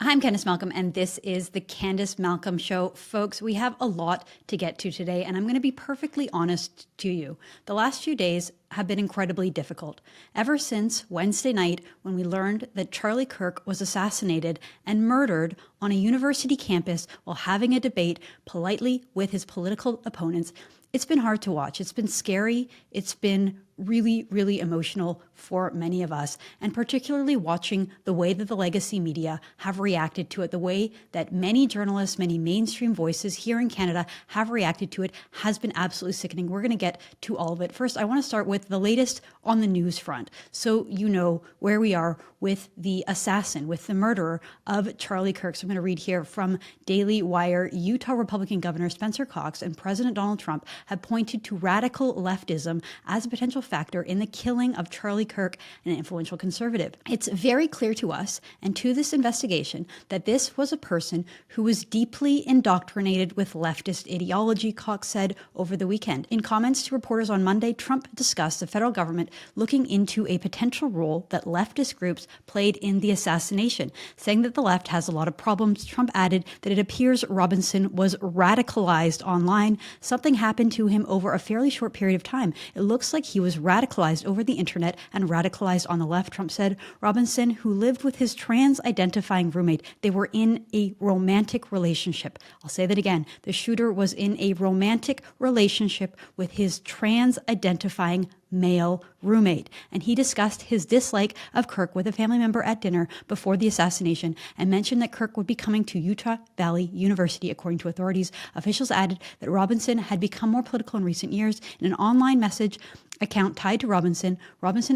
I'm Candice Malcolm, and this is the Candice Malcolm Show. Folks, we have a lot to get to today, and I'm going to be perfectly honest to you. The last few days have been incredibly difficult. Ever since Wednesday night, when we learned that Charlie Kirk was assassinated and murdered on a university campus while having a debate politely with his political opponents, it's been hard to watch. It's been scary. It's been really, really emotional for many of us, and particularly watching the way that the legacy media have reacted to it, the way that many journalists, many mainstream voices here in Canada have reacted to it has been absolutely sickening. We're going to get to all of it. First, I want to start with the latest on the news front, so you know where we are with the assassin, with the murderer of Charlie Kirk. So I'm going to read here from Daily Wire. Utah Republican Governor Spencer Cox and President Donald Trump have pointed to radical leftism as a potential factor in the killing of Charlie Kirk, an influential conservative. It's very clear to us and to this investigation that this was a person who was deeply indoctrinated with leftist ideology, Cox said over the weekend. In comments to reporters on Monday, Trump discussed the federal government looking into a potential role that leftist groups played in the assassination, saying that the left has a lot of problems. Trump added that it appears Robinson was radicalized online. Something happened to him over a fairly short period of time. It looks like he was radicalized over the internet and radicalized on the left, Trump said. Robinson, who lived with his trans-identifying roommate, they were in a romantic relationship. I'll say that again. The shooter was in a romantic relationship with his trans-identifying male roommate, and he discussed his dislike of Kirk with a family member at dinner before the assassination and mentioned that Kirk would be coming to Utah Valley University, according to authorities. Officials added that Robinson had become more political in recent years. In an online message account tied to Robinson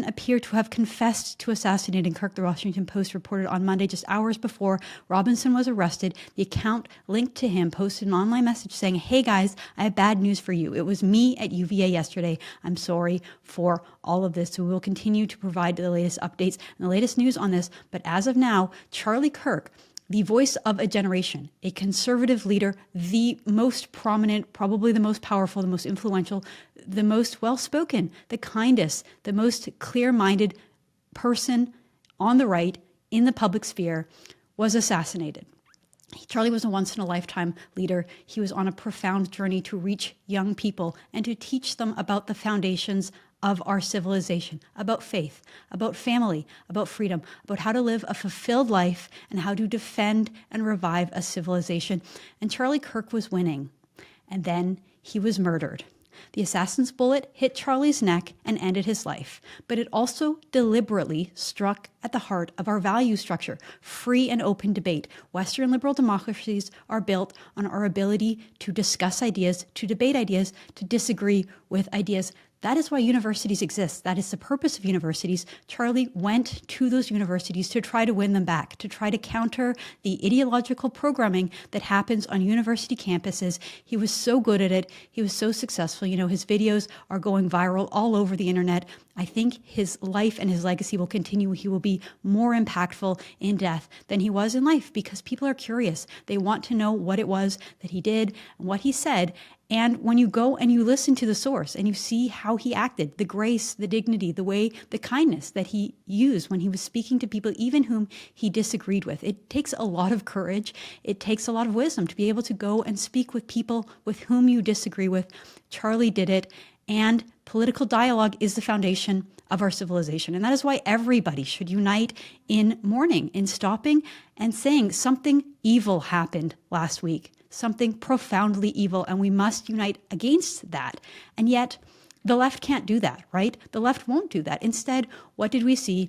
appeared to have confessed to assassinating Kirk, the Washington Post reported on Monday. Just hours before Robinson was arrested, the account linked to him posted an online message saying, "Hey guys, I have bad news for you. It was me at UVA yesterday. I'm sorry for all of this." So we will continue to provide the latest updates and the latest news on this. But as of now, Charlie Kirk, the voice of a generation, a conservative leader, the most prominent, probably the most powerful, the most influential, the most well-spoken, the kindest, the most clear-minded person on the right in the public sphere, was assassinated. Charlie was a once-in-a-lifetime leader. He was on a profound journey to reach young people and to teach them about the foundations of our civilization, about faith, about family, about freedom, about how to live a fulfilled life and how to defend and revive a civilization. And Charlie Kirk was winning, and then he was murdered. The assassin's bullet hit Charlie's neck and ended his life, but it also deliberately struck at the heart of our value structure, free and open debate. Western liberal democracies are built on our ability to discuss ideas, to debate ideas, to disagree with ideas. That is why universities exist. That is the purpose of universities. Charlie went to those universities to try to win them back, to try to counter the ideological programming that happens on university campuses. He was so good at it. He was so successful. You know, his videos are going viral all over the internet. I think his life and his legacy will continue. He will be more impactful in death than he was in life because people are curious. They want to know what it was that he did and what he said. And when you go and you listen to the source and you see how he acted, the grace, the dignity, the way, the kindness that he used when he was speaking to people, even whom he disagreed with, it takes a lot of courage. It takes a lot of wisdom to be able to go and speak with people with whom you disagree with. Charlie did it. And political dialogue is the foundation of our civilization. And that is why everybody should unite in mourning, in stopping and saying something evil happened last week, something profoundly evil, and we must unite against that. And yet the left can't do that, right? The left won't do that. Instead, what did we see?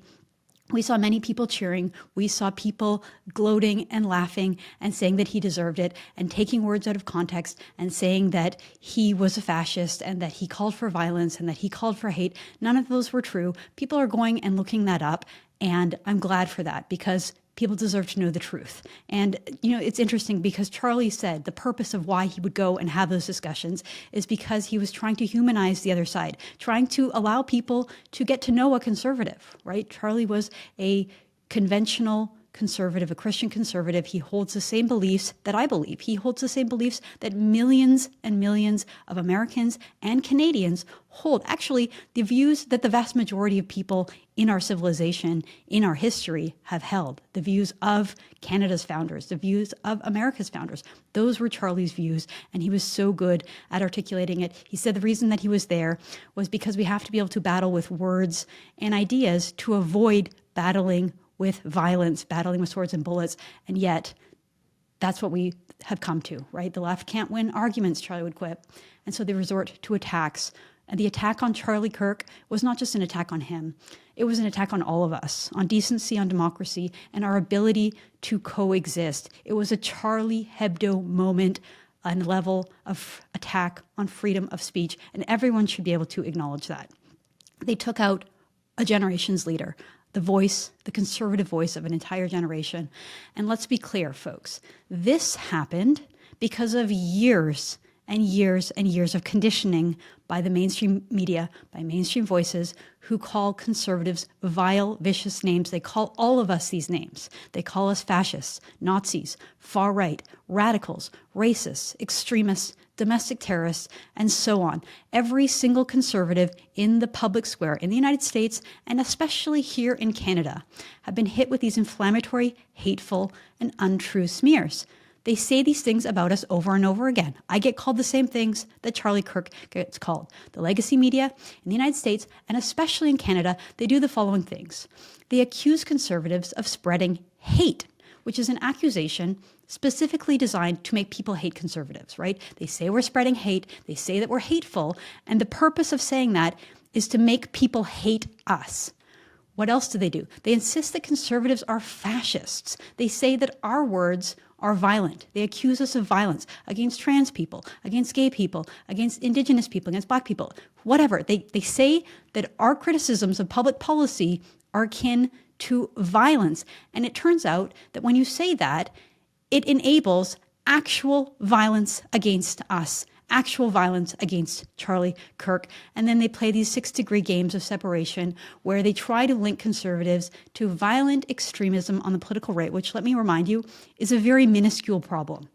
We saw many people cheering. We saw people gloating and laughing and saying that he deserved it and taking words out of context and saying that he was a fascist and that he called for violence and that he called for hate. None of those were true. People are going and looking that up, and I'm glad for that because people deserve to know the truth. And, you know, it's interesting because Charlie said the purpose of why he would go and have those discussions is because he was trying to humanize the other side, trying to allow people to get to know a conservative, right? Charlie was a conventional conservative, a Christian conservative. He holds the same beliefs that I believe. He holds the same beliefs that millions and millions of Americans and Canadians hold. Actually, the views that the vast majority of people in our civilization, in our history, have held. The views of Canada's founders, the views of America's founders. Those were Charlie's views, and he was so good at articulating it. He said the reason that he was there was because we have to be able to battle with words and ideas to avoid battling with violence, battling with swords and bullets, and yet that's what we have come to, right? The left can't win arguments, Charlie would quip, and so they resort to attacks. And the attack on Charlie Kirk was not just an attack on him. It was an attack on all of us, on decency, on democracy, and our ability to coexist. It was a Charlie Hebdo moment, a level of attack on freedom of speech, and everyone should be able to acknowledge that. They took out a generation's leader, the voice, the conservative voice of an entire generation. And let's be clear, folks, this happened because of years and years and years of conditioning by the mainstream media, by mainstream voices who call conservatives vile, vicious names. They call all of us these names. They call us fascists, Nazis, far right, radicals, racists, extremists, domestic terrorists, and so on. Every single conservative in the public square in the United States, and especially here in Canada, have been hit with these inflammatory, hateful, and untrue smears. They say these things about us over and over again. I get called the same things that Charlie Kirk gets called. The legacy media in the United States, and especially in Canada, they do the following things. They accuse conservatives of spreading hate, which is an accusation specifically designed to make people hate conservatives, right? They say we're spreading hate. They say that we're hateful. And the purpose of saying that is to make people hate us. What else do? They insist that conservatives are fascists. They say that our words are violent. They accuse us of violence against trans people, against gay people, against Indigenous people, against Black people, whatever. They say that our criticisms of public policy are akin to violence. And it turns out that when you say that, it enables actual violence against us, actual violence against Charlie Kirk. And then they play these 6-degree games of separation where they try to link conservatives to violent extremism on the political right, which, let me remind you, is a very minuscule problem.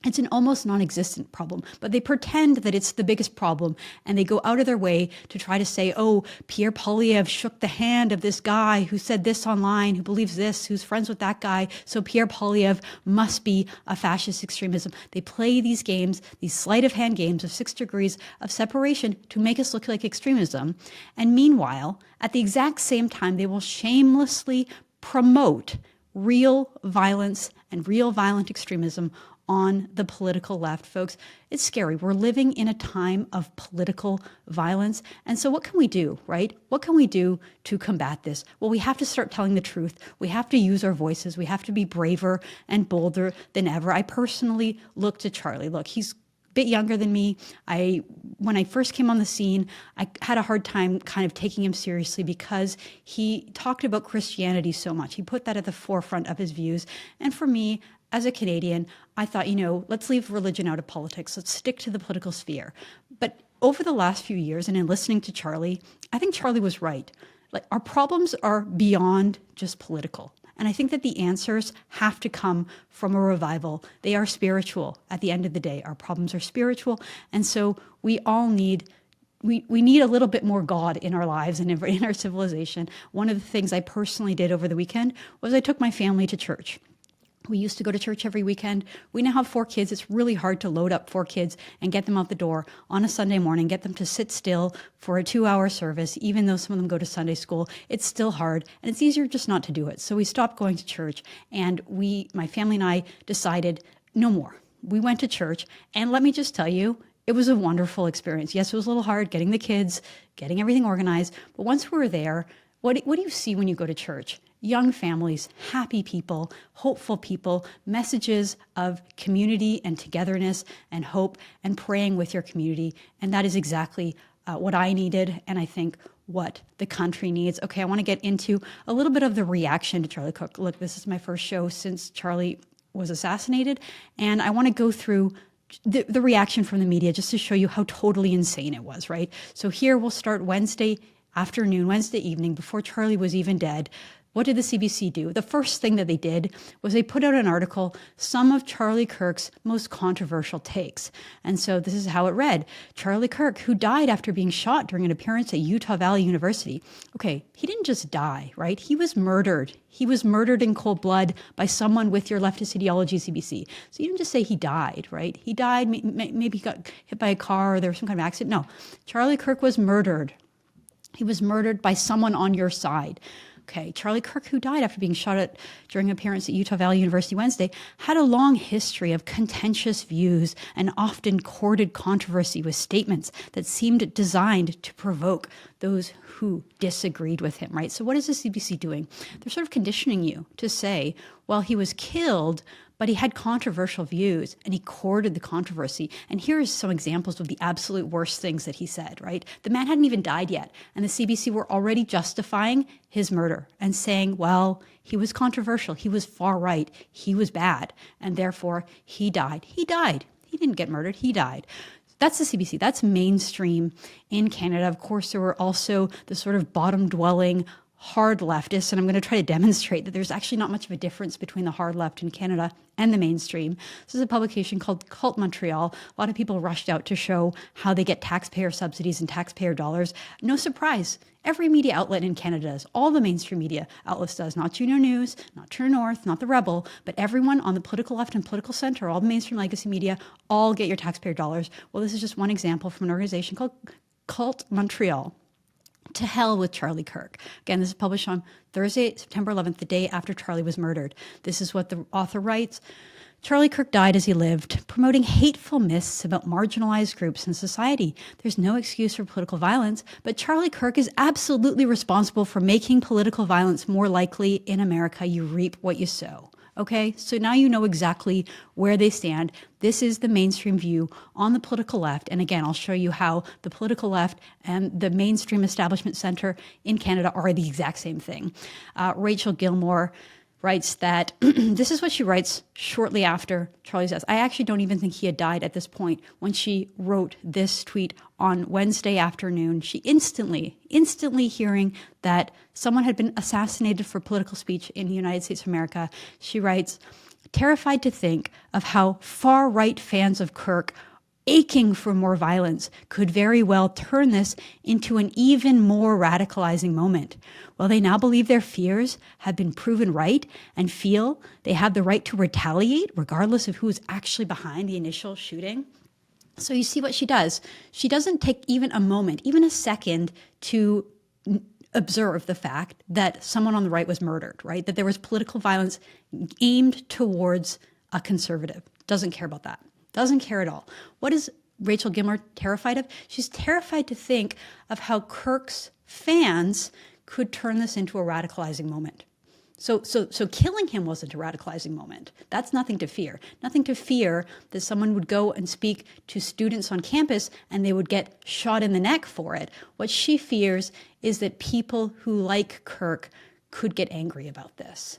It's an almost non-existent problem, but they pretend that it's the biggest problem, and they go out of their way to try to say, oh, Pierre Poilievre shook the hand of this guy who said this online, who believes this, who's friends with that guy, so Pierre Poilievre must be a fascist extremism. They play these games, these sleight of hand games of 6 degrees of separation to make us look like extremism, and meanwhile, at the exact same time, they will shamelessly promote real violence and real violent extremism on the political left, folks. It's scary. We're living in a time of political violence. And so what can we do, right? What can we do to combat this? Well, we have to start telling the truth. We have to use our voices. We have to be braver and bolder than ever. I personally look to Charlie. Look, he's a bit younger than me. When I first came on the scene, I had a hard time kind of taking him seriously because he talked about Christianity so much. He put that at the forefront of his views. And for me, as a Canadian, I thought, let's leave religion out of politics. Let's stick to the political sphere. But over the last few years and in listening to Charlie, I think Charlie was right. Like, our problems are beyond just political. And I think that the answers have to come from a revival. They are spiritual at the end of the day. Our problems are spiritual. And so we all need we need a little bit more God in our lives and in our civilization. One of the things I personally did over the weekend was I took my family to church. We used to go to church every weekend. We now have 4 kids. It's really hard to load up 4 kids and get them out the door on a Sunday morning, get them to sit still for a 2-hour service, even though some of them go to Sunday school. It's still hard, and it's easier just not to do it. So we stopped going to church, and my family and I decided no more. We went to church, and let me just tell you, it was a wonderful experience. Yes, it was a little hard getting the kids, getting everything organized, but once we were there, what do you see when you go to church? Young families, happy people, hopeful people, messages of community and togetherness and hope and praying with your community. And that is exactly what I needed, and I think what the country needs. Okay, I want to get into a little bit of the reaction to Charlie Kirk. Look, this is my first show since Charlie was assassinated, and I want to go through the reaction from the media just to show you how totally insane it was, right? So here we'll start Wednesday afternoon, Wednesday evening, before Charlie was even dead. What did the CBC do? The first thing that they did was they put out an article, some of Charlie Kirk's most controversial takes. And so this is how it read. Charlie Kirk, who died after being shot during an appearance at Utah Valley University. Okay, he didn't just die, right? He was murdered. He was murdered in cold blood by someone with your leftist ideology, CBC. So you didn't just say he died, right? He died, maybe he got hit by a car or there was some kind of accident. No, Charlie Kirk was murdered. He was murdered by someone on your side. Okay, Charlie Kirk, who died after being shot at during an appearance at Utah Valley University Wednesday, had a long history of contentious views and often courted controversy with statements that seemed designed to provoke those who disagreed with him, right? So what is the CBC doing? They're sort of conditioning you to say, well, he was killed, but he had controversial views and he courted the controversy. And here's some examples of the absolute worst things that he said, right? The man hadn't even died yet. And the CBC were already justifying his murder and saying, well, he was controversial. He was far right. He was bad. And therefore he died. He died. He didn't get murdered. He died. That's the CBC. That's mainstream in Canada. Of course, there were also the sort of bottom-dwelling hard leftists, and I'm going to try to demonstrate that there's actually not much of a difference between the hard left in Canada and the mainstream. This is a publication called Cult Montreal. A lot of people rushed out to show how they get taxpayer subsidies and taxpayer dollars. No surprise. Every media outlet in Canada does. All the mainstream media outlets does. Not Junior News, not True North, not The Rebel, but everyone on the political left and political center, all the mainstream legacy media, all get your taxpayer dollars. Well, this is just one example from an organization called Cult Montreal. To hell with Charlie Kirk. Again, this is published on Thursday, September 11th, the day after Charlie was murdered. This is what the author writes. Charlie Kirk died as he lived, promoting hateful myths about marginalized groups in society. There's no excuse for political violence, but Charlie Kirk is absolutely responsible for making political violence more likely in America. You reap what you sow. Okay, so now you know exactly where they stand. This is the mainstream view on the political left. And again, I'll show you how the political left and the mainstream establishment center in Canada are the exact same thing. Rachel Gilmore writes that, this is what she writes shortly after Charlie's death. I actually don't even think he had died at this point when she wrote this tweet on Wednesday afternoon. She instantly hearing that someone had been assassinated for political speech in the United States of America. She writes, terrified to think of how far-right fans of Kirk aching for more violence could very well turn this into an even more radicalizing moment. Well, they now believe their fears have been proven right and feel they have the right to retaliate regardless of who is actually behind the initial shooting. So you see what she does. She doesn't take even a moment, even a second, to observe the fact that someone on the right was murdered, right? That there was political violence aimed towards a conservative. Doesn't care about that. Doesn't care at all. What is Rachel Gilmore terrified of? She's terrified to think of how Kirk's fans could turn this into a radicalizing moment. So killing him wasn't a radicalizing moment. That's nothing to fear. Nothing to fear that someone would go and speak to students on campus and they would get shot in the neck for it. What she fears is that people who like Kirk could get angry about this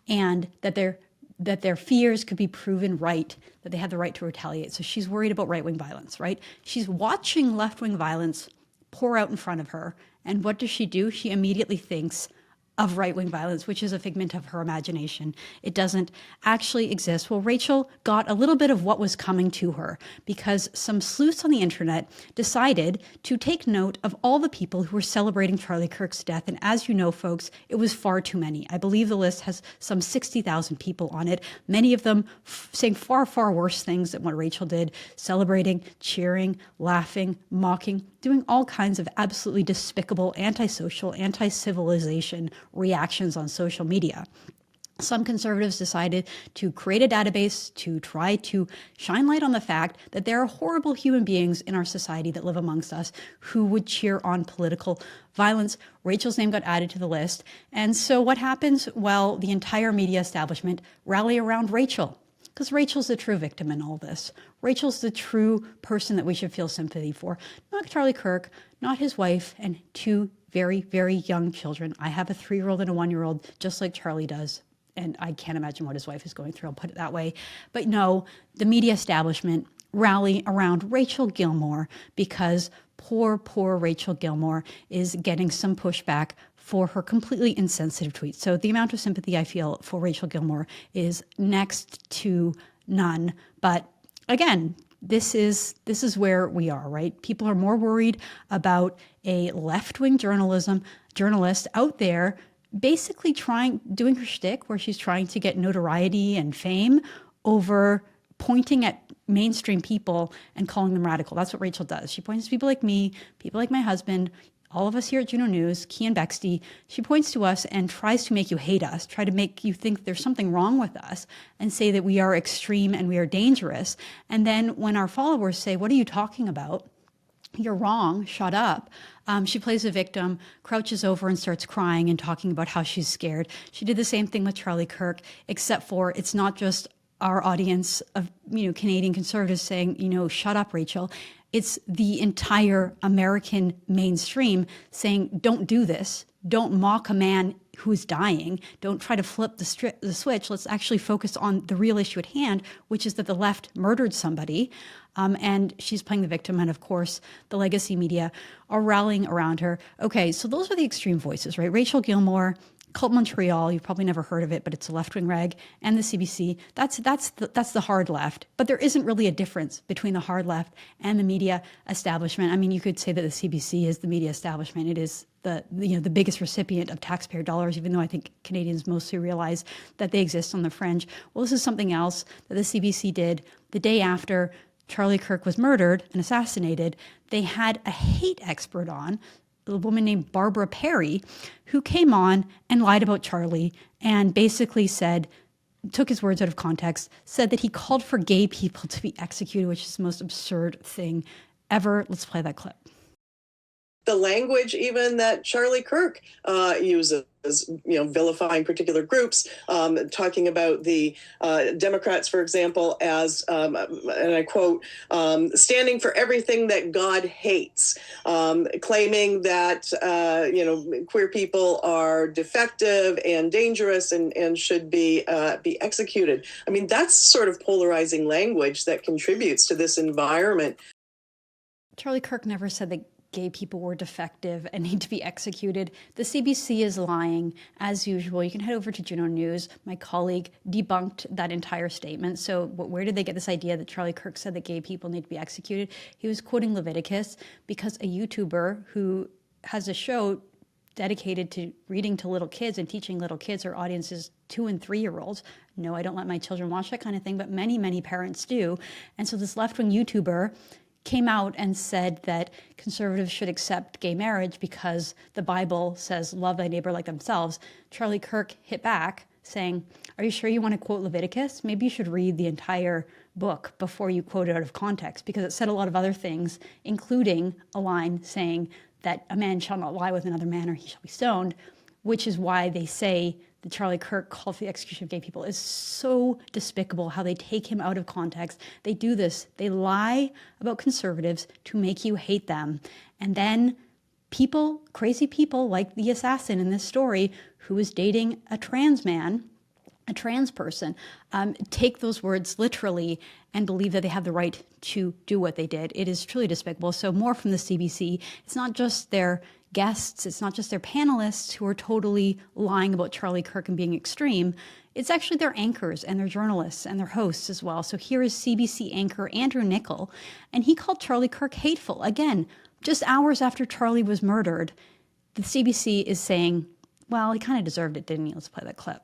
and that their fears could be proven right, that they have the right to retaliate. So she's worried about right-wing violence, right? She's watching left-wing violence pour out in front of her. And what does she do? She immediately thinks of right-wing violence, which is a figment of her imagination. It doesn't actually exist. Well, Rachel got a little bit of what was coming to her because some sleuths on the internet decided to take note of all the people who were celebrating Charlie Kirk's death. And as you know, folks, it was far too many. I believe the list has some 60,000 people on it, many of them saying far, far worse things than what Rachel did, celebrating, cheering, laughing, mocking, doing all kinds of absolutely despicable, antisocial, anti-civilization reactions on social media. Some conservatives decided to create a database to try to shine light on the fact that there are horrible human beings in our society that live amongst us who would cheer on political violence. Rachel's name got added to the list. And so what happens? Well, the entire media establishment rally around Rachel, because Rachel's the true victim in all this. Rachel's the true person that we should feel sympathy for. Not Charlie Kirk, not his wife, and two very, very young children. I have a 3-year-old and a 1-year-old, just like Charlie does. And I can't imagine what his wife is going through, I'll put it that way. But no, the media establishment rally around Rachel Gilmore because poor Rachel Gilmore is getting some pushback for her completely insensitive tweets. So the amount of sympathy I feel for Rachel Gilmore is next to none. But again, this is where we are, right? People are more worried about a left-wing journalist out there basically doing her shtick where she's trying to get notoriety and fame over pointing at mainstream people and calling them radical. That's what Rachel does. She points to people like me, people like my husband, all of us here at Juno News, Key and Bexty. She points to us and tries to make you hate us, try to make you think there's something wrong with us, and say that we are extreme and we are dangerous. And then when our followers say, what are you talking about? You're wrong, shut up. She plays a victim, crouches over and starts crying and talking about how she's scared. She did the same thing with Charlie Kirk, except for it's not just our audience of Canadian conservatives saying, shut up, Rachel. It's the entire American mainstream saying, don't do this. Don't mock a man who's dying. Don't try to flip the switch. Let's actually focus on the real issue at hand, which is that the left murdered somebody. And she's playing the victim. And of course, the legacy media are rallying around her. Okay, so those are the extreme voices, right? Rachel Gilmore, Cult Montreal, you've probably never heard of it, but it's a left-wing rag, and the CBC. That's the hard left. But there isn't really a difference between the hard left and the media establishment. I mean, you could say that the CBC is the media establishment. It is the biggest recipient of taxpayer dollars, even though I think Canadians mostly realize that they exist on the fringe. Well, this is something else that the CBC did the day after Charlie Kirk was murdered and assassinated. They had a hate expert on, a woman named Barbara Perry, who came on and lied about Charlie and basically took his words out of context, said that he called for gay people to be executed, which is the most absurd thing ever. Let's play that clip. The language even that Charlie Kirk uses, vilifying particular groups, talking about the Democrats, for example, as, and I quote, standing for everything that God hates, claiming that, queer people are defective and dangerous and should be executed. I mean, that's sort of polarizing language that contributes to this environment. Charlie Kirk never said that gay people were defective and need to be executed. The CBC is lying, as usual. You can head over to Juno News. My colleague debunked that entire statement. So where did they get this idea that Charlie Kirk said that gay people need to be executed? He was quoting Leviticus because a YouTuber who has a show dedicated to reading to little kids and teaching little kids, her audience is 2- and 3-year-olds. No, I don't let my children watch that kind of thing, but many, many parents do. And so this left-wing YouTuber came out and said that conservatives should accept gay marriage because the Bible says, love thy neighbor like themselves. Charlie Kirk hit back saying, are you sure you want to quote Leviticus? Maybe you should read the entire book before you quote it out of context, because it said a lot of other things, including a line saying that a man shall not lie with another man or he shall be stoned, which is why they say that Charlie Kirk call for the execution of gay people is so despicable, how they take him out of context. They do this. They lie about conservatives to make you hate them. And then people, crazy people like the assassin in this story, who is dating a trans man, a trans person, take those words literally and believe that they have the right to do what they did. It is truly despicable. So more from the CBC. It's not just their guests, it's not just their panelists who are totally lying about Charlie Kirk and being extreme. It's actually their anchors and their journalists and their hosts as well. So here is CBC anchor Andrew Niccol, and he called Charlie Kirk hateful. Again, just hours after Charlie was murdered, the CBC is saying, well, he kind of deserved it, didn't he? Let's play that clip.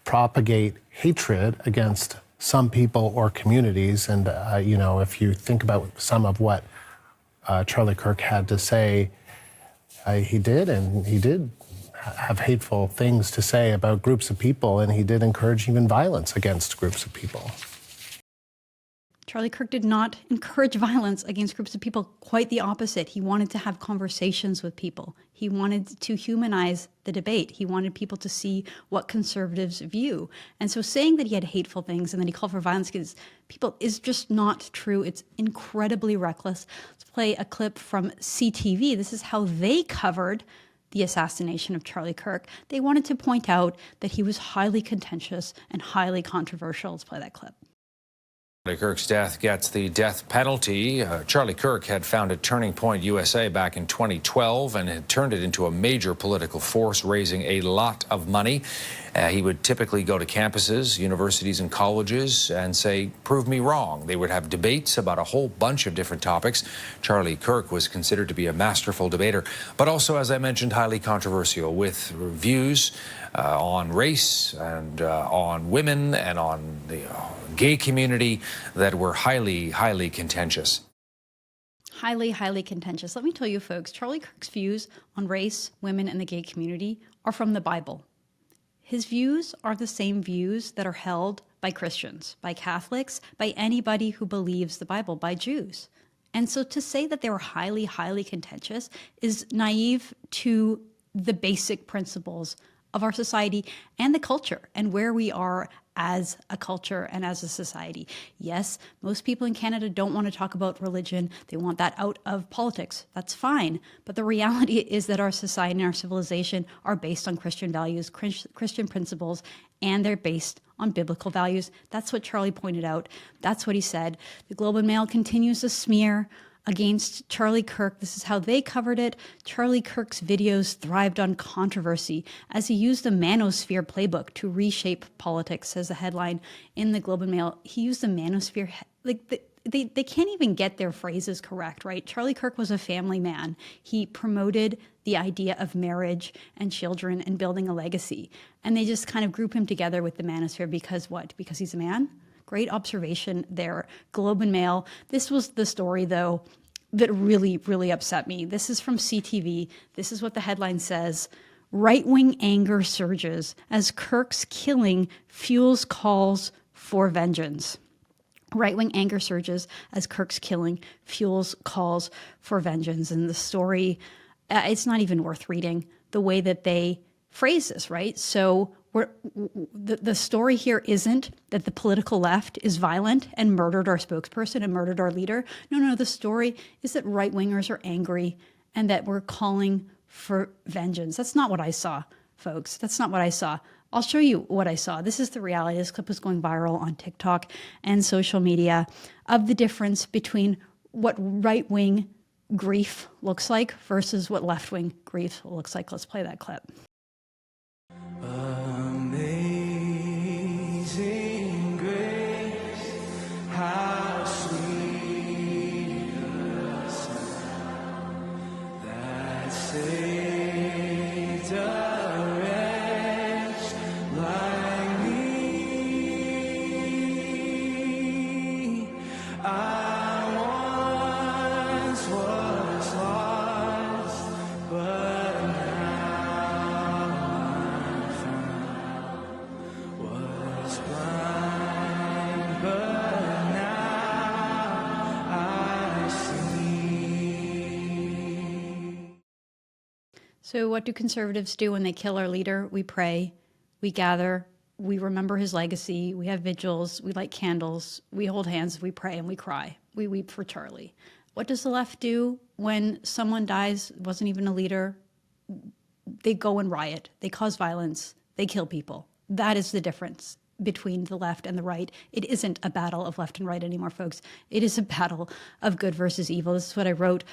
Propagate hatred against some people or communities. And, if you think about some of what Charlie Kirk had to say, he did have hateful things to say about groups of people, and he did encourage even violence against groups of people. Charlie Kirk did not encourage violence against groups of people. Quite the opposite. He wanted to have conversations with people. He wanted to humanize the debate. He wanted people to see what conservatives view. And so saying that he had hateful things and that he called for violence against people is just not true. It's incredibly reckless. Let's play a clip from CTV. This is how they covered the assassination of Charlie Kirk. They wanted to point out that he was highly contentious and highly controversial. Let's play that clip. Charlie Kirk's death gets the death penalty. Charlie Kirk had founded Turning Point USA back in 2012 and had turned it into a major political force, raising a lot of money. He would typically go to campuses, universities, and colleges and say, "Prove me wrong." They would have debates about a whole bunch of different topics. Charlie Kirk was considered to be a masterful debater, but also, as I mentioned, highly controversial, with views on race and on women and on the gay community that were highly, highly contentious. Highly, highly contentious. Let me tell you, folks, Charlie Kirk's views on race, women, and the gay community are from the Bible. His views are the same views that are held by Christians, by Catholics, by anybody who believes the Bible, by Jews. And so to say that they were highly, highly contentious is naive to the basic principles of our society and the culture and where we are as a culture and as a society. Yes, most people in Canada don't want to talk about religion. They want that out of politics. That's fine. But the reality is that our society and our civilization are based on Christian values, Christian principles, and they're based on biblical values. That's what Charlie pointed out. That's what he said. The Globe and Mail continues to smear against Charlie Kirk. This is how they covered it. Charlie Kirk's videos thrived on controversy as he used the manosphere playbook to reshape politics, says the headline in the Globe and Mail. He used the manosphere, they can't even get their phrases correct, right? Charlie Kirk was a family man. He promoted the idea of marriage and children and building a legacy. And they just kind of group him together with the manosphere because what? Because he's a man? Great observation there. Globe and Mail. This was the story, though, that really, really upset me. This is from CTV. This is what the headline says. Right-wing anger surges as Kirk's killing fuels calls for vengeance. Right-wing anger surges as Kirk's killing fuels calls for vengeance. And the story, it's not even worth reading the way that they phrase this, right? So the story here isn't that the political left is violent and murdered our spokesperson and murdered our leader. No, the story is that right-wingers are angry and that we're calling for vengeance. That's not what I saw, folks. That's not what I saw. I'll show you what I saw. This is the reality. This clip was going viral on TikTok and social media of the difference between what right-wing grief looks like versus what left-wing grief looks like. Let's play that clip. Amazing grace, how sweet the sound that saved a wretch like me. I once was lost, but now I'm found. Was blind, but now I see. So what do conservatives do when they kill our leader? We pray, we gather, we remember his legacy, we have vigils, we light candles, we hold hands, we pray, and we cry. We weep for Charlie. What does the left do when someone dies, wasn't even a leader? They go and riot, they cause violence, they kill people. That is the difference between the left and the right. It isn't a battle of left and right anymore, folks. It is a battle of good versus evil. This is what I wrote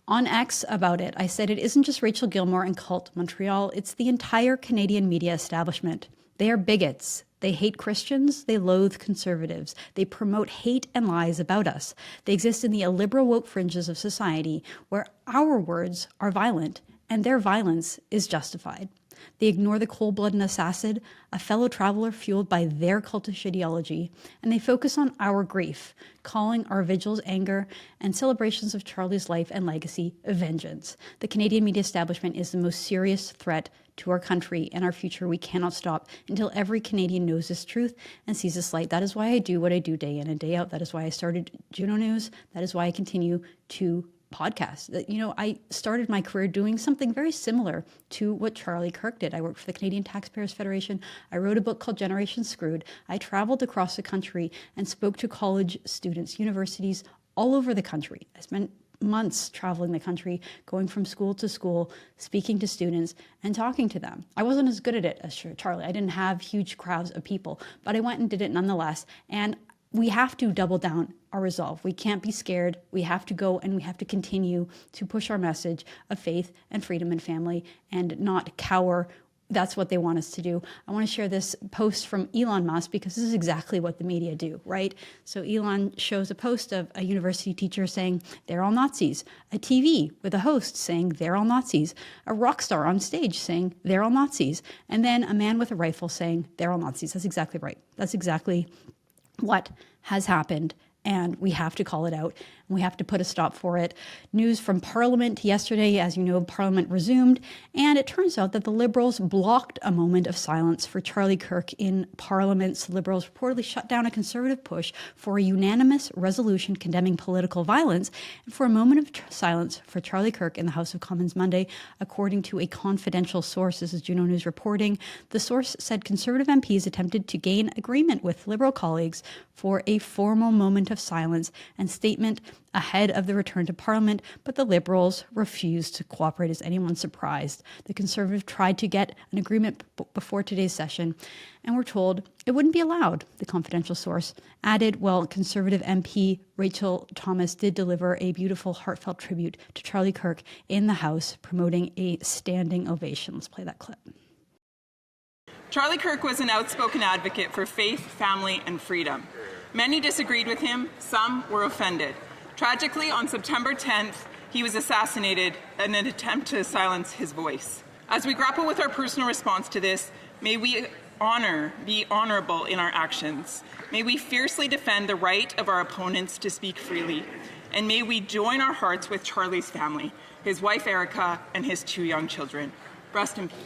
on X about it. I said, it isn't just Rachel Gilmore and Cult Montreal, it's the entire Canadian media establishment. They are bigots. They hate Christians. They loathe conservatives. They promote hate and lies about us. They exist in the illiberal woke fringes of society where our words are violent and their violence is justified. They ignore the cold-blooded assassin, a fellow traveler fueled by their cultish ideology, and they focus on our grief, calling our vigils anger and celebrations of Charlie's life and legacy vengeance. The Canadian media establishment is the most serious threat to our country and our future. We cannot stop until every Canadian knows this truth and sees this light. That is why I do what I do day in and day out. That is why I started Juno News. That is why I continue to podcast. You know, I started my career doing something very similar to what Charlie Kirk did. I worked for the Canadian Taxpayers Federation. I wrote a book called Generation Screwed. I traveled across the country and spoke to college students, universities all over the country. I spent months traveling the country, going from school to school, speaking to students and talking to them. I wasn't as good at it as Charlie. I didn't have huge crowds of people, but I went and did it nonetheless. And we have to double down our resolve. We can't be scared. We have to go and we have to continue to push our message of faith and freedom and family and not cower. That's what they want us to do. I want to share this post from Elon Musk because this is exactly what the media do, right? So Elon shows a post of a university teacher saying, they're all Nazis, a TV with a host saying, they're all Nazis, a rock star on stage saying, they're all Nazis, and then a man with a rifle saying, they're all Nazis. That's exactly right. That's exactly what has happened. And we have to call it out. And we have to put a stop for it. News from Parliament yesterday, as you know, Parliament resumed. And it turns out that the Liberals blocked a moment of silence for Charlie Kirk in Parliament. So Liberals reportedly shut down a Conservative push for a unanimous resolution condemning political violence and for a moment of silence for Charlie Kirk in the House of Commons Monday, according to a confidential source. This is Juno News reporting. The source said Conservative MPs attempted to gain agreement with Liberal colleagues for a formal moment of silence and statement ahead of the return to Parliament, but the Liberals refused to cooperate. Is anyone surprised? The Conservative tried to get an agreement before today's session, and were told it wouldn't be allowed. The confidential source added, well, Conservative MP Rachel Thomas did deliver a beautiful, heartfelt tribute to Charlie Kirk in the House, promoting a standing ovation. Let's play that clip. Charlie Kirk was an outspoken advocate for faith, family, and freedom. Many disagreed with him, some were offended. Tragically, on September 10th, he was assassinated in an attempt to silence his voice. As we grapple with our personal response to this, may we be honorable in our actions. May we fiercely defend the right of our opponents to speak freely. And may we join our hearts with Charlie's family, his wife Erica, and his 2 young children. Rest in peace.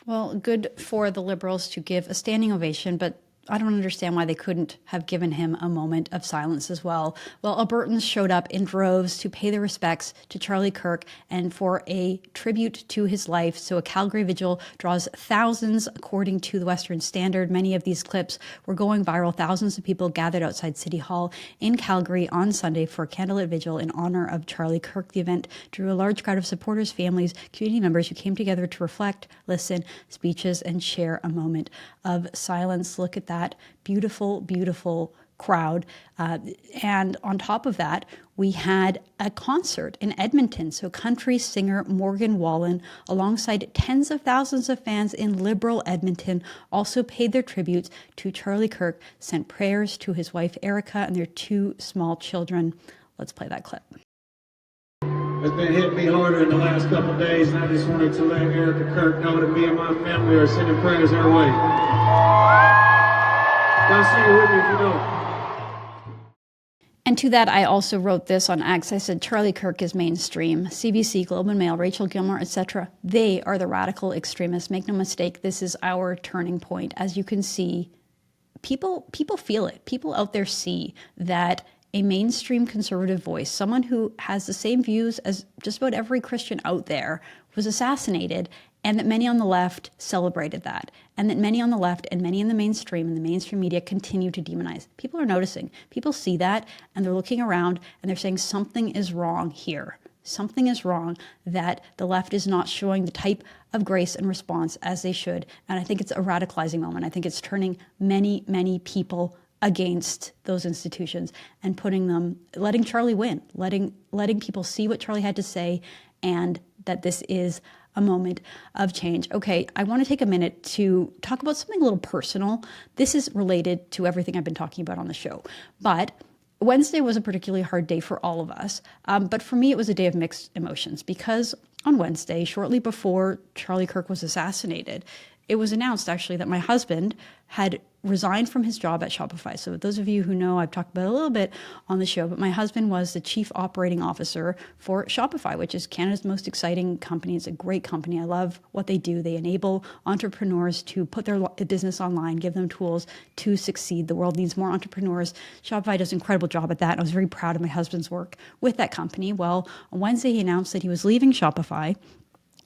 Well, good for the Liberals to give a standing ovation, but I don't understand why they couldn't have given him a moment of silence as well. Well, Albertans showed up in droves to pay their respects to Charlie Kirk and for a tribute to his life. So a Calgary vigil draws thousands, according to the Western Standard. Many of these clips were going viral. Thousands of people gathered outside City Hall in Calgary on Sunday for a candlelit vigil in honor of Charlie Kirk. The event drew a large crowd of supporters, families, community members who came together to reflect, listen, speeches, and share a moment of silence. Look at that beautiful, beautiful crowd. And on top of that, we had a concert in Edmonton. So country singer Morgan Wallen, alongside tens of thousands of fans in liberal Edmonton, also paid their tributes to Charlie Kirk, sent prayers to his wife Erica and their 2 small children. Let's play that clip. It's been hitting me harder in the last couple of days, and I just wanted to let Erica Kirk know that me and my family are sending prayers her way. Y'all say it with me if you don't. And to that, I also wrote this on X. I said, Charlie Kirk is mainstream. CBC, Globe and Mail, Rachel Gilmore, etc. They are the radical extremists. Make no mistake, this is our turning point. As you can see, people feel it. People out there see that a mainstream conservative voice, someone who has the same views as just about every Christian out there, was assassinated, and that many on the left celebrated that, and that many on the left and many in the mainstream media continue to demonize. People are noticing. People see that, and they're looking around, and they're saying something is wrong here. Something is wrong, that the left is not showing the type of grace and response as they should. And I think it's a radicalizing moment. I think it's turning many, many people against those institutions and letting Charlie win, letting people see what Charlie had to say, and that this is a moment of change. Okay, I want to take a minute to talk about something a little personal. This is related to everything I've been talking about on the show, but Wednesday was a particularly hard day for all of us. But for me, it was a day of mixed emotions because on Wednesday, shortly before Charlie Kirk was assassinated, it was announced actually that my husband had resigned from his job at Shopify. So those of you who know, I've talked about it a little bit on the show, but my husband was the chief operating officer for Shopify, which is Canada's most exciting company. It's a great company. I love what they do. They enable entrepreneurs to put their business online, give them tools to succeed. The world needs more entrepreneurs. Shopify does an incredible job at that. And I was very proud of my husband's work with that company. Well, on Wednesday, he announced that he was leaving Shopify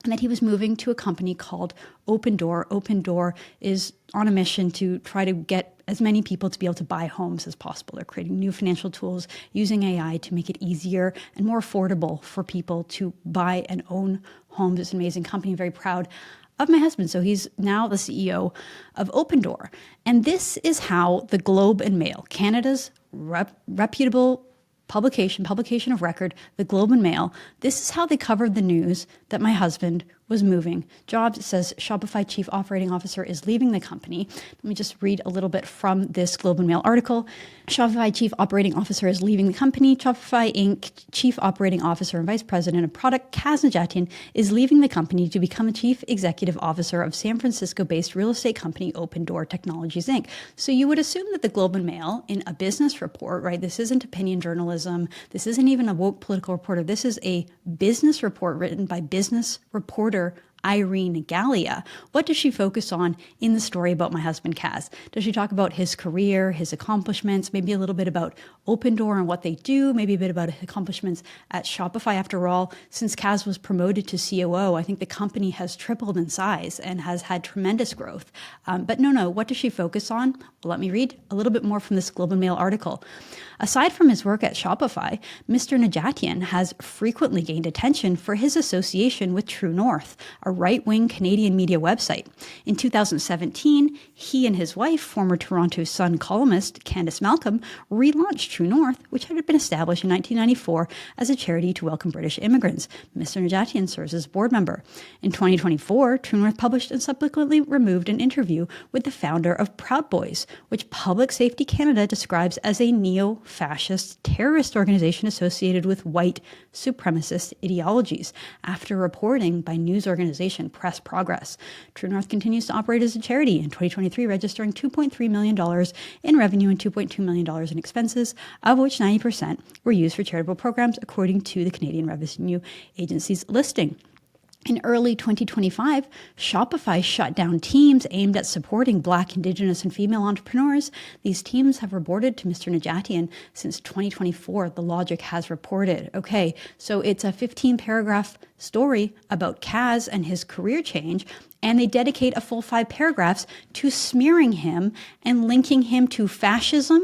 and that he was moving to a company called Open Door. Open Door is on a mission to try to get as many people to be able to buy homes as possible. They're creating new financial tools using AI to make it easier and more affordable for people to buy and own homes. It's an amazing company, very proud of my husband. So he's now the CEO of Open Door. And this is how the Globe and Mail, Canada's reputable publication of record, the Globe and Mail, this is how they covered the news that my husband was moving jobs. It says Shopify chief operating officer is leaving the company. Let me just read a little bit from this Globe and Mail article. Shopify chief operating officer is leaving the company. Shopify Inc. chief operating officer and vice president of product Kaz Najatian is leaving the company to become a chief executive officer of San Francisco-based real estate company Open Door Technologies Inc. So you would assume that the Globe and Mail, in a business report, right? This isn't opinion journalism. This isn't even a woke political reporter. This is a business report written by business reporter Irene Gallia. What does she focus on in the story about my husband, Kaz? Does she talk about his career, his accomplishments, maybe a little bit about Open Door and what they do, maybe a bit about his accomplishments at Shopify? After all, since Kaz was promoted to COO, I think the company has tripled in size and has had tremendous growth. But no, what does she focus on? Well, let me read a little bit more from this Globe and Mail article. Aside from his work at Shopify, Mr. Najatian has frequently gained attention for his association with True North, a right-wing Canadian media website. In 2017, he and his wife, former Toronto Sun columnist Candice Malcolm, relaunched True North, which had been established in 1994 as a charity to welcome British immigrants. Mr. Najatian serves as board member. In 2024, True North published and subsequently removed an interview with the founder of Proud Boys, which Public Safety Canada describes as a neo-fascist terrorist organization associated with white supremacist ideologies, after reporting by news organization Press Progress. True North continues to operate as a charity in 2023, registering $2.3 million in revenue and $2.2 million in expenses, of which 90% were used for charitable programs, according to the Canadian Revenue Agency's listing. In early 2025, Shopify shut down teams aimed at supporting Black, Indigenous, and female entrepreneurs. These teams have reported to Mr. Najatian since 2024, The Logic has reported. Okay, so it's a 15-paragraph story about Kaz and his career change, and they dedicate a full 5 paragraphs to smearing him and linking him to fascism,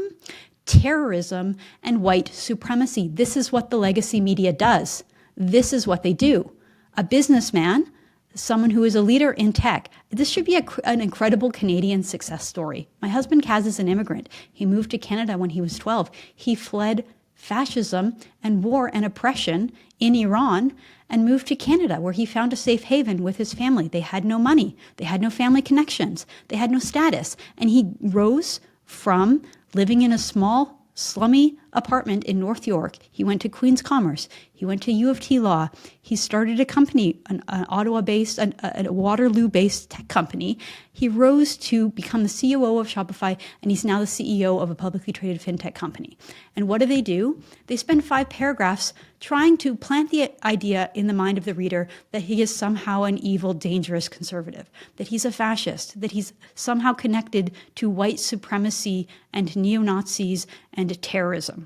terrorism, and white supremacy. This is what the legacy media does. This is what they do. A businessman, someone who is a leader in tech. This should be an incredible Canadian success story. My husband, Kaz, is an immigrant. He moved to Canada when he was 12. He fled fascism and war and oppression in Iran and moved to Canada, where he found a safe haven with his family. They had no money. They had no family connections. They had no status. And he rose from living in a small, slummy apartment in North York. He went to Queen's Commerce. He went to U of T Law. He started a company, an Ottawa-based, a Waterloo-based tech company. He rose to become the COO of Shopify, and he's now the CEO of a publicly traded fintech company. And what do? They spend 5 paragraphs trying to plant the idea in the mind of the reader that he is somehow an evil, dangerous conservative, that he's a fascist, that he's somehow connected to white supremacy and neo-Nazis and terrorism.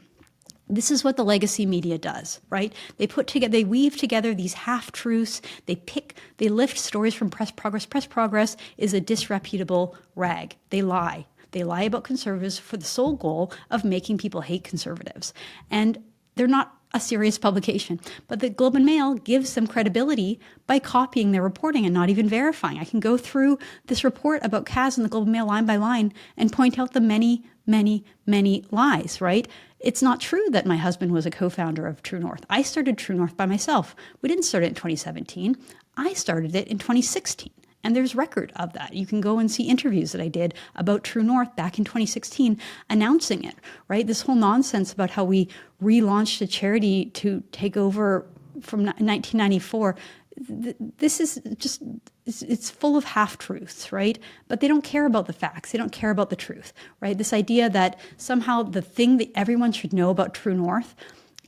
This is what the legacy media does, right? They weave together these half-truths. They lift stories from Press Progress. Press Progress is a disreputable rag. They lie. They lie about conservatives for the sole goal of making people hate conservatives. And they're not a serious publication. But the Globe and Mail gives them credibility by copying their reporting and not even verifying. I can go through this report about Kaz in the Globe and Mail line by line and point out the many, many, many lies, right? It's not true that my husband was a co-founder of True North. I started True North by myself. We didn't start it in 2017. I started it in 2016. And there's record of that. You can go and see interviews that I did about True North back in 2016, announcing it, right? This whole nonsense about how we relaunched a charity to take over from 1994. This is just, it's full of half-truths, right? But they don't care about the facts. They don't care about the truth, right? This idea that somehow the thing that everyone should know about True North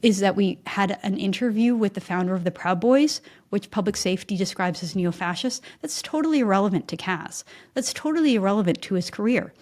is that we had an interview with the founder of the Proud Boys, which Public Safety describes as neo-fascist. That's totally irrelevant to Kaz. That's totally irrelevant to his career.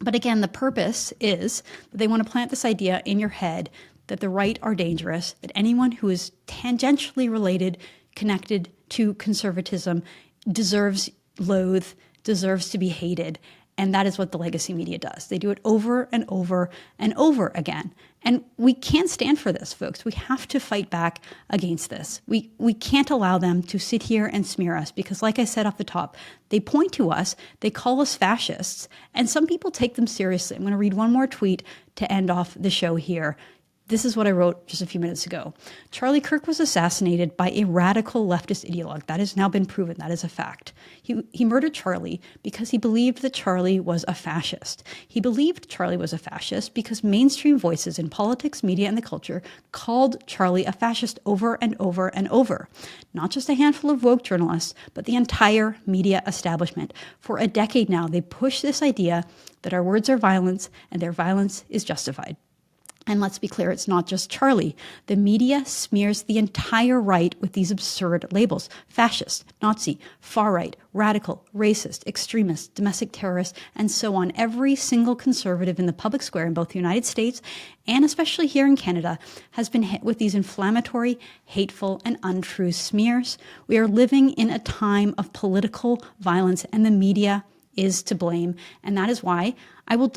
But again, the purpose is that they want to plant this idea in your head that the right are dangerous, that anyone who is tangentially related, connected to conservatism deserves loathe, deserves to be hated. And that is what the legacy media does. They do it over and over and over again. And we can't stand for this, folks. We have to fight back against this. We can't allow them to sit here and smear us because, like I said off the top, they point to us, they call us fascists, and some people take them seriously. I'm going to read one more tweet to end off the show here. This is what I wrote just a few minutes ago. Charlie Kirk was assassinated by a radical leftist ideologue. That has now been proven. That is a fact. He murdered Charlie because he believed that Charlie was a fascist. He believed Charlie was a fascist because mainstream voices in politics, media, and the culture called Charlie a fascist over and over and over. Not just a handful of woke journalists, but the entire media establishment. For a decade now, they push this idea that our words are violence and their violence is justified. And let's be clear, it's not just Charlie. The media smears the entire right with these absurd labels: fascist, Nazi, far right, radical, racist, extremist, domestic terrorist, and so on. Every single conservative in the public square in both the United States and especially here in Canada has been hit with these inflammatory, hateful, and untrue smears. We are living in a time of political violence, and the media is to blame. And that is why I will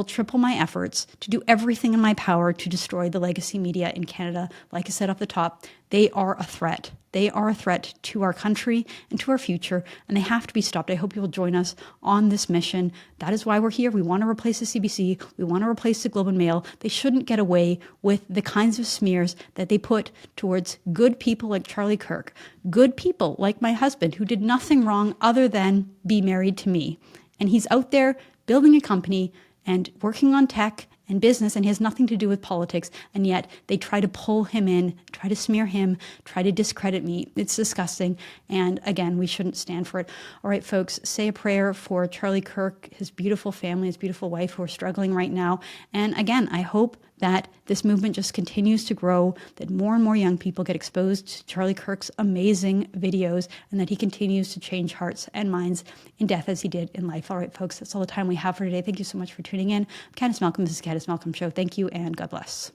triple my efforts to do everything in my power to destroy the legacy media in Canada. Like I said off the top, they are a threat. They are a threat to our country and to our future, and they have to be stopped. I hope you will join us on this mission. That is why we're here. We want to replace the CBC. We want to replace the Globe and Mail. They shouldn't get away with the kinds of smears that they put towards good people like Charlie Kirk, good people like my husband, who did nothing wrong other than be married to me. And he's out there building a company and working on tech and business, and he has nothing to do with politics, and yet they try to pull him in, try to smear him, try to discredit me. It's disgusting, and again, we shouldn't stand for it. All right, folks, say a prayer for Charlie Kirk, his beautiful family, his beautiful wife who are struggling right now, and again, I hope that this movement just continues to grow, that more and more young people get exposed to Charlie Kirk's amazing videos, and that he continues to change hearts and minds in death as he did in life. All right, folks, that's all the time we have for today. Thank you so much for tuning in. I'm Candice Malcolm. This is Candice Malcolm Show. Thank you, and God bless.